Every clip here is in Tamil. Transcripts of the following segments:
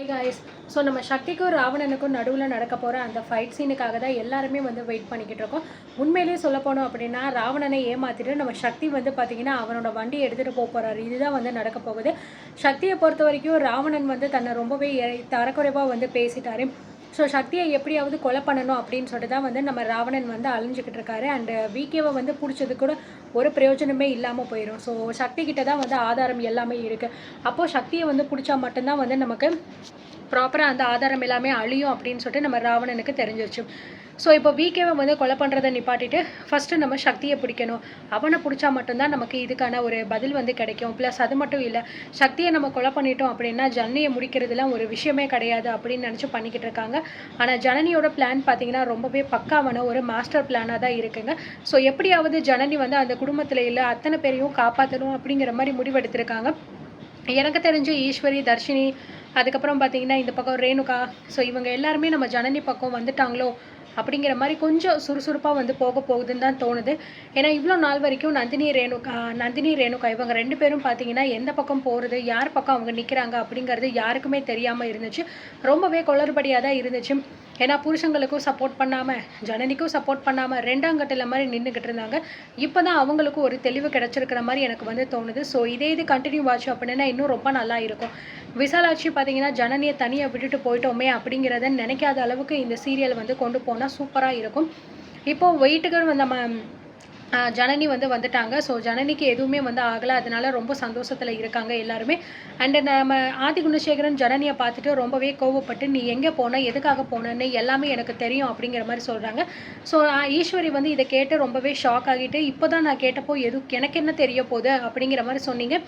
Hi guys. ஸோ நம்ம சக்திக்கும் ராவணனுக்கும் நடுவில் நடக்க போகிற அந்த ஃபைட் சீனுக்காக தான் எல்லாருமே வந்து வெயிட் பண்ணிக்கிட்டு இருக்கோம். உண்மையிலேயே சொல்ல போனோம் அப்படின்னா ராவணனை ஏமாற்றிட்டு நம்ம சக்தி வந்து பார்த்திங்கன்னா அவனோட வண்டியை எடுத்துகிட்டு போக போகிறாரு. இதுதான் வந்து நடக்க போகுது. சக்தியை பொறுத்த வரைக்கும் ராவணன் வந்து தன்னை ரொம்பவே தரக்குறைவாக வந்து பேசிட்டாரு. ஸோ சக்தியை எப்படியாவது கொலை பண்ணணும் அப்படின்னு சொல்லிட்டு தான் வந்து நம்ம ராவணன் வந்து அழிஞ்சிக்கிட்டு இருக்காரு. அண்டு விகேவை வந்து பிடிச்சது கூட ஒரு பிரயோஜனமே இல்லாமல் போயிடும். ஸோ சக்தி கிட்ட தான் வந்து ஆதாரம் எல்லாமே இருக்குது. அப்போது சக்தியை வந்து பிடிச்சா மட்டும்தான் வந்து நமக்கு ப்ராப்பராக அந்த ஆதாரம் எல்லாமே அழியும் அப்படின்னு சொல்லிட்டு நம்ம ராவணனுக்கு தெரிஞ்சிருச்சு. ஸோ இப்போ விகேவை வந்து கொலை பண்ணுறதை நிப்பாட்டிட்டு ஃபஸ்ட்டு நம்ம சக்தியை பிடிக்கணும். அவனை பிடிச்சா மட்டும்தான் நமக்கு இதுக்கான ஒரு பதில் வந்து கிடைக்கும். ப்ளஸ் அது மட்டும் இல்லை, சக்தியை நம்ம கொலை பண்ணிட்டோம் அப்படின்னா ஜனனியை முடிக்கிறதுலாம் ஒரு விஷயமே கிடையாது அப்படின்னு நினச்சி பண்ணிக்கிட்டு இருக்காங்க. ஆனால் ஜனனியோட பிளான் பார்த்தீங்கன்னா ரொம்பவே பக்காவான ஒரு மாஸ்டர் பிளானாக தான் இருக்குங்க. ஸோ எப்படியாவது ஜனனி வந்து அந்த குடும்பத்தில் இல்லை அத்தனை பேரையும் காப்பாற்றணும் அப்படிங்கிற மாதிரி முடிவெடுத்திருக்காங்க. எனக்கு தெரிஞ்சு ஈஸ்வரி, தர்ஷினி, அதுக்கப்புறம் பார்த்தீங்கன்னா இந்த பக்கம் ரேணுகா, ஸோ இவங்க எல்லாருமே நம்ம ஜனனி பக்கம் வந்துட்டாங்களோ அப்படிங்கிற மாதிரி கொஞ்சம் சுறுசுறுப்பாக வந்து போக போகுதுன்னு தான் தோணுது. ஏன்னா இவ்வளோ நாள் வரைக்கும் நந்தினி ரேணுகா இவங்க ரெண்டு பேரும் பார்த்தீங்கன்னா எந்த பக்கம் போகிறது, யார் பக்கம் அவங்க நிற்கிறாங்க அப்படிங்கிறது யாருக்குமே தெரியாமல் இருந்துச்சு. ரொம்பவே குளறுபடியாக தான் இருந்துச்சு. ஏன்னா புருஷங்களுக்கும் சப்போர்ட் பண்ணாமல் ஜனனிக்கும் சப்போர்ட் பண்ணாமல் ரெண்டாங்கட்டில் மாதிரி நின்றுக்கிட்டு இருந்தாங்க. இப்போ தான் அவங்களுக்கும் ஒரு தெளிவு கிடச்சிருக்கிற மாதிரி எனக்கு வந்து தோணுது. ஸோ இது கண்டினியூ ஆச்சு அப்படின்னா இன்னும் ரொம்ப நல்லா இருக்கும். விசாலாட்சி பார்த்தீங்கன்னா ஜனனியை தனியாக விட்டுட்டு போயிட்டோமே அப்படிங்கிறத நினைக்காத அளவுக்கு இந்த சீரியல் வந்து கொண்டு போனால் சூப்பராக இருக்கும். இப்போது வெயிட்டுகள் வந்து நம்ம ஜனனி வந்து வந்துட்டாங்க. ஸோ ஜனனிக்கு எதுவுமே வந்து ஆகலை. அதனால ரொம்ப சந்தோஷத்தில் இருக்காங்க எல்லாருமே. அண்டு நம்ம ஆதி குணசேகரன் ஜனனியை பார்த்துட்டு ரொம்பவே கோவப்பட்டு நீ எங்கே போன, எதுக்காக போனேன்னு எல்லாமே எனக்கு தெரியும் அப்படிங்கிற மாதிரி சொல்கிறாங்க. ஸோ ஈஸ்வரி வந்து இதை கேட்டு ரொம்பவே ஷாக் ஆகிட்டு இப்போ தான் நான் கேட்டப்போ எனக்கு என்ன தெரிய போகுது அப்படிங்கிற மாதிரி சொன்னீங்க,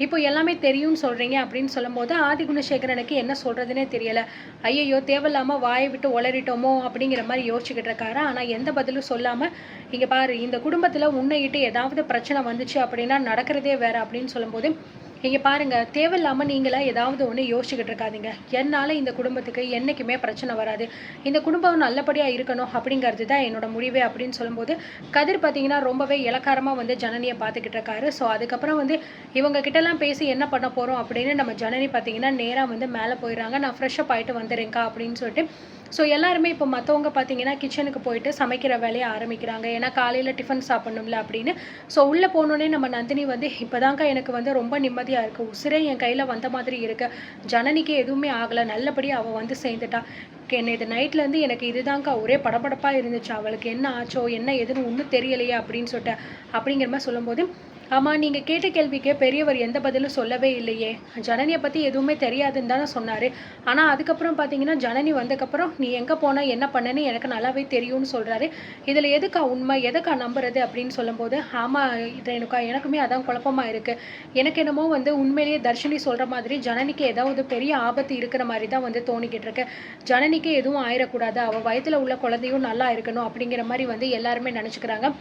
இப்போ எல்லாமே தெரியும்னு சொல்கிறீங்க அப்படின்னு சொல்லும்போது ஆதி குணசேகரனுக்கு என்ன சொல்கிறதுனே தெரியலை. ஐயையோ தேவையில்லாமல் வாயை விட்டு உளறிட்டோமோ அப்படிங்கிற மாதிரி யோசிச்சுக்கிட்டு இருக்காரு. ஆனால் எந்த பதிலும் சொல்லாமல் இங்கே பாரு, இந்த குடும்பத்தில் உன்னையிட்டு ஏதாவது பிரச்சனை வந்துச்சு அப்படின்னா நடக்கிறதே வேறு அப்படின்னு சொல்லும்போது இங்கே பாருங்கள், தேவையில்லாமல் நீங்களாக ஏதாவது ஒன்று யோசிச்சுக்கிட்டு இருக்காதீங்க. என்னால் இந்த குடும்பத்துக்கு என்றைக்குமே பிரச்சனை வராது. இந்த குடும்பம் நல்லபடியாக இருக்கணும் அப்படிங்கிறது தான் என்னோட முடிவே அப்படின்னு சொல்லும்போது கதிர் பார்த்தீங்கன்னா ரொம்பவே இலக்காரமாக வந்து ஜனனியை பார்த்துக்கிட்டு இருக்காரு. ஸோ அதுக்கப்புறம் வந்து இவங்க கிட்டலாம் பேசி என்ன பண்ண போகிறோம் அப்படின்னு நம்ம ஜனனி பார்த்தீங்கன்னா நேராக வந்து மேலே போயிடுறாங்க. நான் ஃப்ரெஷ்ஷப் ஆகிட்டு வந்துடுறேங்க்கா அப்படின்னு சொல்லிட்டு. ஸோ எல்லாருமே இப்போ மற்றவங்க பார்த்தீங்கன்னா கிச்சனுக்கு போயிட்டு சமைக்கிற வேலையை ஆரம்பிக்கிறாங்க. ஏன்னா காலையில் டிஃபன் சாப்பிட்ணும்ல அப்படின்னு. ஸோ உள்ளே போனோடனே நம்ம நந்தினி வந்து இப்போதாங்க்கா எனக்கு வந்து ரொம்ப நிம்மதியாக இருக்குது, உசிரே என் கையில் வந்த மாதிரி இருக்குது, ஜனனிக்கு எதுவுமே ஆகலை, நல்லபடியாக அவள் வந்து சேர்ந்துட்டா, இது நைட்லேருந்து எனக்கு இதுதாங்க்கா ஒரே படபடப்பாக இருந்துச்சு, அவளுக்கு என்ன ஆச்சோ என்ன எதுன்னு ஒன்றும் தெரியலையே அப்படின்னு சொல்லிட்டு அப்படிங்கிற மாதிரி சொல்லும்போது ஆமாம், நீங்கள் கேட்ட கேள்விக்கு பெரியவர் எந்த பதிலும் சொல்லவே இல்லையே, ஜனனியை பற்றி எதுவுமே தெரியாதுன்னு தானே சொன்னார். ஆனால் அதுக்கப்புறம் பார்த்தீங்கன்னா ஜனனி வந்ததுக்கப்புறம் நீ எங்கே போனால் என்ன பண்ணேன்னு எனக்கு நல்லாவே தெரியும்னு சொல்கிறாரு. இதில் எதுக்கா உண்மை, எதுக்கா நம்புறது அப்படின்னு சொல்லும்போது ஆமாம் ரேணுகா, எனக்குமே அதான் குழப்பமாக இருக்குது. எனக்கு என்னமோ வந்து உண்மையிலேயே தர்ஷினி சொல்கிற மாதிரி ஜனனிக்கு ஏதாவது பெரிய ஆபத்து இருக்கிற மாதிரி தான் வந்து தோணிக்கிட்டு இருக்கு. ஜனனிக்கு எதுவும் ஆயிடக்கூடாது, அவள் வயிற்றில் உள்ள குழந்தையும் நல்லா இருக்கணும் அப்படிங்கிற மாதிரி வந்து எல்லாருமே நினச்சிக்கிறாங்க.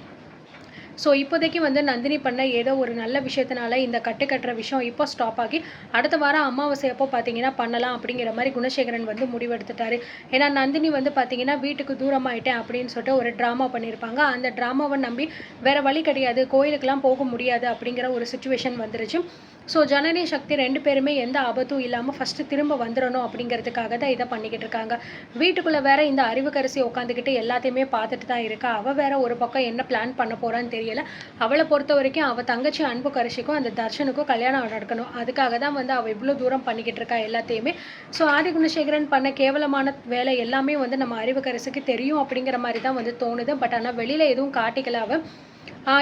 ஸோ இப்போதைக்கு வந்து நந்தினி பண்ண ஏதோ ஒரு நல்ல விஷயத்தினால இந்த கட்டுற விஷயம் இப்போ ஸ்டாப் ஆகி அடுத்த வாரம் அமாவாசை அப்போ பார்த்தீங்கன்னா பண்ணலாம் அப்படிங்கிற மாதிரி குணசேகரன் வந்து முடிவெடுத்துட்டாரு. ஏன்னா நந்தினி வந்து பார்த்தீங்கன்னா வீட்டுக்கு தூரமாயிட்டேன் அப்படின்னு சொல்லிட்டு ஒரு ட்ராமா பண்ணியிருப்பாங்க. அந்த ட்ராமாவை நம்பி வேற வழி கிடையாது, கோயிலுக்கெல்லாம் போக முடியாது அப்படிங்கிற ஒரு சுச்சுவேஷன் வந்துருச்சு. ஸோ ஜனனி சக்தி ரெண்டு பேருமே எந்த ஆபத்தும் இல்லாமல் ஃபஸ்ட்டு திரும்ப வந்துடணும் அப்படிங்கிறதுக்காக தான் இதை பண்ணிக்கிட்டு இருக்காங்க. வீட்டுக்குள்ளே வேற இந்த அறிவுக்கரசி உட்காந்துக்கிட்டு எல்லாத்தையுமே பார்த்துட்டு தான் இருக்கா. அவள் வேற ஒரு பக்கம் என்ன பிளான் பண்ண போகிறான்னு தெரியல. அவளை பொறுத்த வரைக்கும் அவள் தங்கச்சி அன்புக்கரசிக்கும் அந்த தர்ஷனுக்கும் கல்யாணம் நடக்கணும். அதுக்காக தான் வந்து அவள் இவ்வளோ தூரம் பண்ணிக்கிட்டு இருக்கா எல்லாத்தையுமே. ஸோ ஆதி குணசேகரன் பண்ண கேவலமான வேலை எல்லாமே வந்து நம்ம அறிவுக்கரசிக்கு தெரியும் அப்படிங்கிற மாதிரி தான் வந்து தோணுது. பட் ஆனால் வெளியில் எதுவும் காட்டிக்கல அவள்.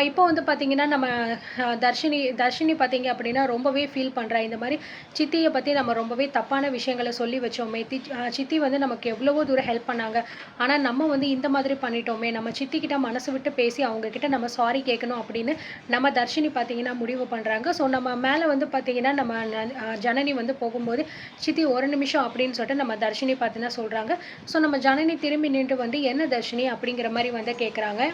இப்போ வந்து பார்த்தீங்கன்னா நம்ம தர்ஷினி பார்த்தீங்க அப்படின்னா ரொம்பவே ஃபீல் பண்ணுறா. இந்த மாதிரி சித்தியை பற்றி நம்ம ரொம்பவே தப்பான விஷயங்களை சொல்லி வச்சோமே, சித்தி வந்து நமக்கு எவ்வளவோ தூரம் ஹெல்ப் பண்ணாங்க, ஆனால் நம்ம வந்து இந்த மாதிரி பண்ணிட்டோமே, நம்ம சித்திக்கிட்ட மனசு விட்டு பேசி அவங்கக்கிட்ட நம்ம சாரி கேட்கணும் அப்படின்னு நம்ம தர்ஷினி பார்த்தீங்கன்னா முடிவு பண்ணுறாங்க. ஸோ நம்ம மேலே வந்து பார்த்தீங்கன்னா நம்ம ஜனனி வந்து போகும்போது சித்தி ஒரு நிமிஷம் அப்படின்னு சொல்லிட்டு நம்ம தர்ஷினி பார்த்தீங்கன்னா சொல்கிறாங்க. ஸோ நம்ம ஜனனி திரும்பி நின்று வந்து என்ன தர்ஷினி அப்படிங்கிற மாதிரி வந்து கேட்குறாங்க.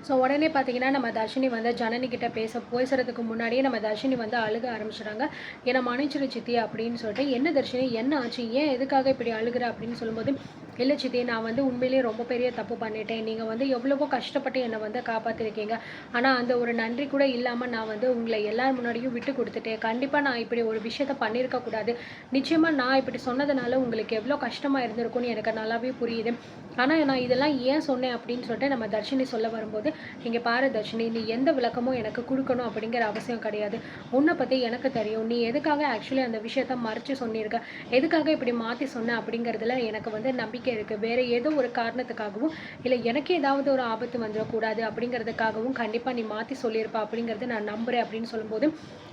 ஸோ உடனே பார்த்தீங்கன்னா நம்ம தர்ஷினி வந்து ஜனனிக்கிட்ட பேசுகிறதுக்கு முன்னாடியே நம்ம தர்ஷினி வந்து அழுக ஆரம்பிச்சிடுறாங்க. ஏன்னா மன்னிச்சிரு சித்தி அப்படின்னு சொல்லிட்டு என்ன தர்ஷினி என்ன ஆச்சு, ஏன் எதுக்காக இப்படி அழுகிற அப்படின்னு சொல்லும்போது இல்ல சித்தி, நான் வந்து உண்மையிலேயே ரொம்ப பெரிய தப்பு பண்ணிட்டேன். நீங்க வந்து எவ்வளவோ கஷ்டப்பட்டு என்ன வந்து காப்பாத்திருக்கீங்க. ஆனா, அந்த ஒரு நன்றி கூட இல்லாம நான் வந்து உங்கள எல்லார் முன்னாடியும் விட்டு குடுத்துட்டேன். கண்டிப்பா நான் இப்படி ஒரு விஷயத்த பண்ணியிருக்க கூடாது. நிச்சயமா நான் இப்படி சொன்னதுனால உங்களுக்கு எவ்வளோ கஷ்டமா இருந்திருக்கும்னு எனக்கு நல்லாவே புரியுது. ஆனா, நான் இதெல்லாம் ஏன் சொன்னேன் அப்படின்னு சொல்லிட்டு நம்ம தர்ஷினி சொல்ல வரும்போது, "இங்க பாரு தர்ஷினி, நீ எந்த விளக்கமும் எனக்கு குடுக்கணும் அப்படிங்கிற அவசியம் கிடையாது. உன்ன பத்தி எனக்கு தெரியும். நீ எதுக்காக ஆக்சுவலி அந்த விஷயத்த மறைச்சு சொன்னிருக்க? எதுக்காக இப்படி மாத்தி சொன்ன அப்படிங்கிறதுல எனக்கு வந்து நம்பிக்கை இருக்கு. வேற ஏதோ ஒரு காரணத்துக்காகவும், இல்ல எனக்கு ஏதாவது ஒரு ஆபத்து வந்துறக்கூடாது அப்படிங்கிறதுக்காகவும் கண்டிப்பா நீ மாத்தி சொல்லியிருப்ப அப்படிங்கிறத நான் நம்புறேன் அப்படின்னு சொல்லும்போது,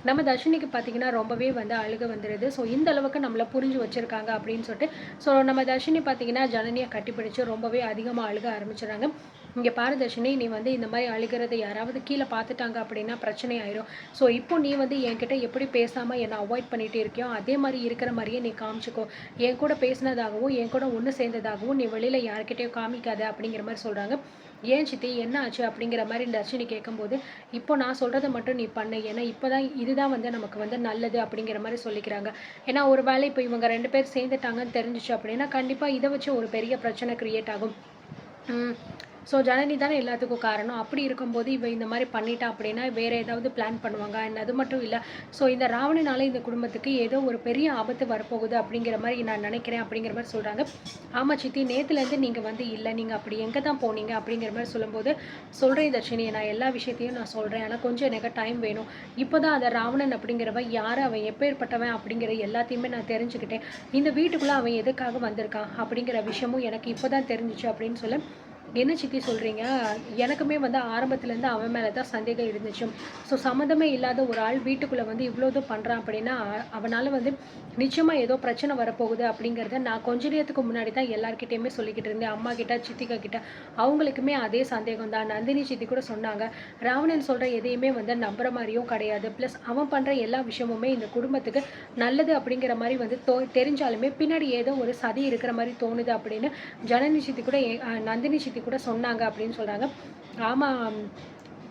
நம்ம தர்ஷினிக்கு பார்த்தீங்கன்னா ரொம்பவே வந்து அழுகை வந்துருது. ஸோ இந்த அளவுக்கு நம்மள புரிஞ்சு வச்சிருக்காங்க அப்படின்னு சொல்லிட்டு, ஸோ நம்ம தர்ஷினி பார்த்தீங்கன்னா ஜனனிய கட்டிப்பிடிச்சு ரொம்பவே அதிகமா அழுக ஆரம்பிச்சுடுறாங்க. "இங்க பாரு தர்ஷினி, நீ வந்து இந்த மாரி அழுகிறத யாராவது கீழ பார்த்துட்டாங்க அப்படின்னா பிரச்சனை ஆயிரும். ஸோ இப்போ நீ வந்து என்கிட்ட எப்படி பேசாம என்ன அவாய்ட் பண்ணிட்டு இருக்கியோ, அதே மாரி இருக்கிற மாரியே நீ காமிச்சுக்கோ. என் கூட பேசினதாகவும், என் கூட ஒண்ணு சேர்ந்ததாகவும் நீ வெளியில யார்கிட்டயும் காமிக்காத" அப்படிங்கிற மாரி சொல்றாங்க. "ஏன் சித்தி என்ன ஆச்சு?" அப்படிங்கிற மாரி தர்ஷினி கேட்கும்போது, "இப்போ நான் சொல்றத மட்டும் நீ பண்ணு. ஏன்னா இப்பதான் இதுதான் வந்து நமக்கு வந்து நல்லது" அப்படிங்கிற மாரி சொல்லிக்கிறாங்க. ஏன்னா ஒரு வேளை இப்போ இவங்க 2 பேர் சேர்ந்துட்டாங்கன்னு தெரிஞ்சுச்சு அப்படின்னா, கண்டிப்பா இத வச்சு ஒரு பெரிய பிரச்சனை கிரியேட் ஆகும். ம். ஸோ ஜனனி தானே எல்லாத்துக்கும் காரணம். அப்படி இருக்கும்போது இவ இந்த மாரி பண்ணிட்டா அப்படின்னா, வேற ஏதாவது பிளான் பண்ணுவாங்க. அண்ட் அது மட்டும் இல்ல, ஸோ இந்த ராவணனால இந்த குடும்பத்துக்கு ஏதோ ஒரு பெரிய ஆபத்து வரப்போகுது அப்படிங்கிற மாரி நான் நினைக்கிறேன் அப்படிங்கிற மாரி சொல்றாங்க. ஆமா சித்தி, நேத்துலேருந்து நீங்க வந்து இல்ல. நீங்க அப்படி எங்க தான் போனீங்க அப்படிங்கிற மாரி சொல்லும்போது, சொல்றேன் தர்ஷினி, நான் எல்லா விஷயத்தையும் நான் சொல்றேன். ஆனா கொஞ்சம் எனக்கு டைம் வேணும். இப்பதான் அந்த ராவணன் அப்படிங்கிறவன் யாரு, அவன் எப்பேர்ப்பட்டவன் அப்படிங்கிற எல்லாத்தையுமே நான் தெரிஞ்சுக்கிட்டேன். இந்த வீட்டுக்குள்ள அவன் எதுக்காக வந்திருக்கான் அப்படிங்கிற விஷயமும் எனக்கு இப்பதான் தெரிஞ்சுச்சு அப்படின்னு சொல்ல, என்ன சித்தி சொல்றீங்க? எனக்குமே வந்து ஆரம்பத்துலேருந்து அவன் மேல தான் சந்தேகம் இருந்துச்சு. ஸோ சம்மந்தமே இல்லாத ஒரு ஆள் வீட்டுக்குள்ள வந்து இவ்ளோ இது பண்றான் அப்படின்னா, அவனால வந்து நிச்சயமா ஏதோ பிரச்சனை வரப்போகுது அப்படிங்கிறத நான் கொஞ்ச நேரத்துக்கு முன்னாடி தான் எல்லார்கிட்டயுமே சொல்லிக்கிட்டு இருந்தேன். அம்மாகிட்ட, சித்திகா கிட்ட. அவங்களுக்குமே அதே சந்தேகம் தான். நந்தினி சித்தி கூட சொன்னாங்க. ராவணன் சொல்ற எதையுமே வந்து நம்புற மாரியும் கிடையாது. ப்ளஸ் அவன் பண்ற எல்லா விஷயமுமே இந்த குடும்பத்துக்கு நல்லது அப்படிங்கிற மாரி வந்து தெரிஞ்சாலுமே பின்னாடி ஏதோ ஒரு சதி இருக்கிற மாரி தோணுது அப்படின்னு ஜனனி சித்தி கூட நந்தினி சித்தி கூட சொன்னாங்க அப்படின்னு சொல்றாங்க. ஆமா.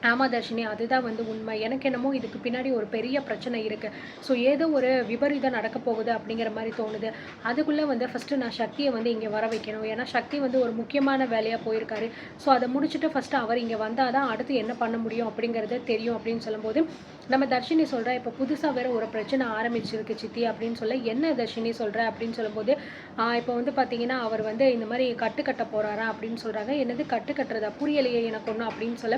ஆமா தர்ஷினி. அதுதான் வந்து உண்மை. எனக்கு என்னமோ இதுக்கு பின்னாடி ஒரு பெரிய பிரச்சனை இருக்கு. ஸோ ஏதோ ஒரு விபரீதம் நடக்கப் போகுது அப்படிங்கிற மாரி தோணுது. அதுக்குள்ள வந்து ஃபர்ஸ்ட்டு நான் சக்திய வந்து இங்க வர வைக்கணும். ஏன்னா சக்தி வந்து ஒரு முக்கியமான வேலையா போயிருக்காரு. ஸோ அத முடிச்சுட்டு ஃபர்ஸ்ட்டு அவர் இங்க வந்தா தான் அடுத்து என்ன பண்ண முடியும் அப்படிங்கிறது தெரியும் அப்படின்னு சொல்லும்போது, நம்ம தர்ஷினி சொல்றா, "இப்ப புதுசா வேற ஒரு பிரச்சனை ஆரம்பிச்சிருக்கு சித்தி" அப்படின்னு சொல்ல, "என்ன தர்ஷினி சொல்ற?" அப்படின்னு சொல்லும்போது, இப்ப வந்து பார்த்தீங்கன்னா, அவர் வந்து இந்த மாரி கட்டு கட்ட போறாராம் அப்படின்னு சொல்றாங்க. "என்னது கட்டு கட்டுறதா? புரியலையே எனக்கு ஒண்ணும்" அப்படின்னு சொல்ல,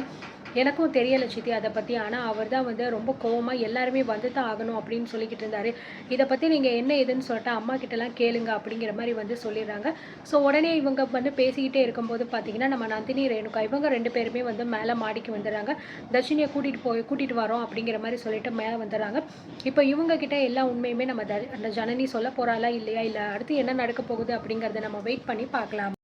"எனக்கும் தெரியல சித்தி அத பத்தி. ஆனா அவர் தான் வந்து ரொம்ப கோவமா எல்லாருமே வந்து தான் ஆகணும் அப்படின்னு சொல்லிக்கிட்டு இருந்தாரு. இத பத்தி நீங்க என்ன ஏதுன்னு சொல்லிட்டு அம்மா கிட்டலாம் கேளுங்க" அப்படிங்கிற மாரி வந்து சொல்லிடுறாங்க. ஸோ உடனே இவங்க வந்து பேசிக்கிட்டே இருக்கும்போது பார்த்தீங்கன்னா, நம்ம நந்தினி, ரேணுகா இவங்க 2 பேருமே வந்து மேல மாடிக்கு வந்துடுறாங்க. தர்ஷினிய கூட்டிட்டு வரோம் அப்படிங்கிற மாரி சொல்லிட்டு மேல வந்துடுறாங்க. இப்ப இவங்க கிட்ட எல்லா உண்மையுமே நம்ம அந்த ஜனனி சொல்லப் போறாளா இல்லையா? இல்ல அடுத்து என்ன நடக்கப் போகுது அப்படிங்கிறத நம்ம வெயிட் பண்ணி பார்க்கலாம்.